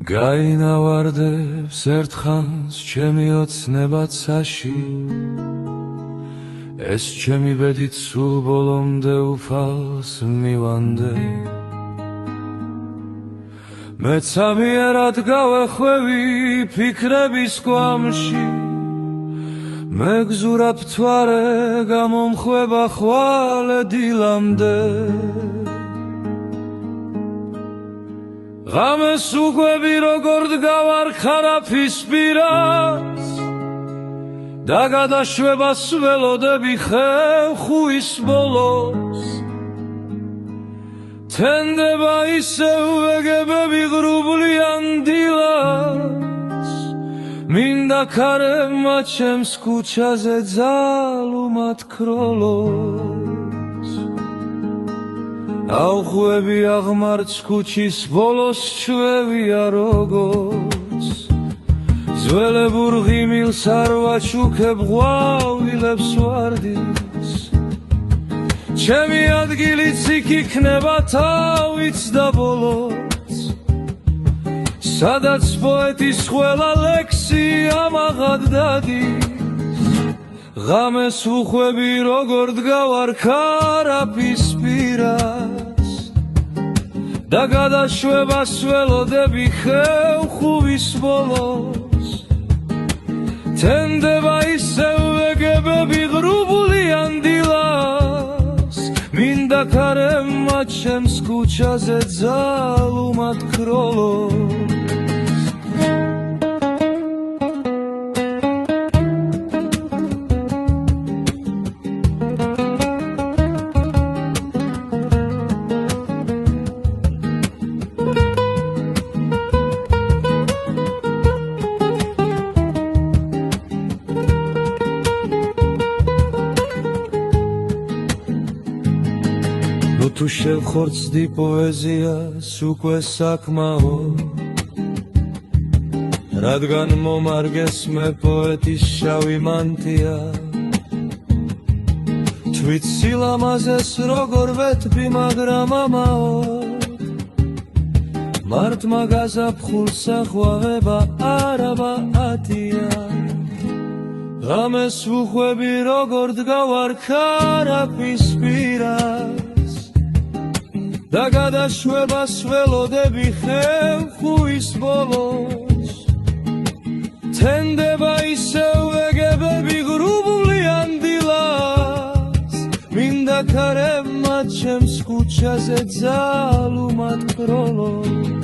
გაინავარდებს ერთხანს ჩემი ოცნებაცაში ეს ჩემი ბედით სულ ბოლომდე უფალს მივანდე მეც ამიერად გავეხვევი ფიქრების კვამში მეგზურაბ თვარე გამომხვება ხვალე დილამდე ღამეს უყვები როგორ დგავარ ხარაფის პირას და გადაშვებას ველოდები ხევხუის ბოლოს თენდება ისევ ვეგებები ღრუბლიან დილას მინდა ქარებმა ჩემს ქუჩაზე ძალუმად ქროლოს ავხვევი აღმართ ქუჩის ბოლოს ჩვევია როგორც ძველებურ ღიმილს არ ვაჩუქებ ღვავილებს ვარდის ჩემი ადგილიც იქ იქნება თავიც და ბოლოს სადაც პოეტის ყველა ლექსი ამაღად დადის ღამეს უხვევი როგორ დგავარ ქარაფის პირას და გადაშვებას ველოდები ხევხუის ბოლოს თენდება ისევ ვეგებები ღრუბლიან დილას მინდა ქარებმა ჩემს ქუჩაზე ძალუმად ქროლოს თუ შევხორცდი პოეზიას უკვე საქმაო რადგან მომარგეს მე პოეტის შავი მანტია თვით სილამაზეს როგორ ვეთბი მაგრამ ამაო მარტმა გაზაფხულს ახვევება არაბა ატია ღამეს ვუხვევი როგორ დგავარ ქარაფის პირას და გადაშვებას ველოდები ხევხუის ბოლოს თენდება ისევ ვეგებები ღრუბლიან დილას მინდა ქარებმა ჩემს ქუჩაზე ძალუმად ქროლოს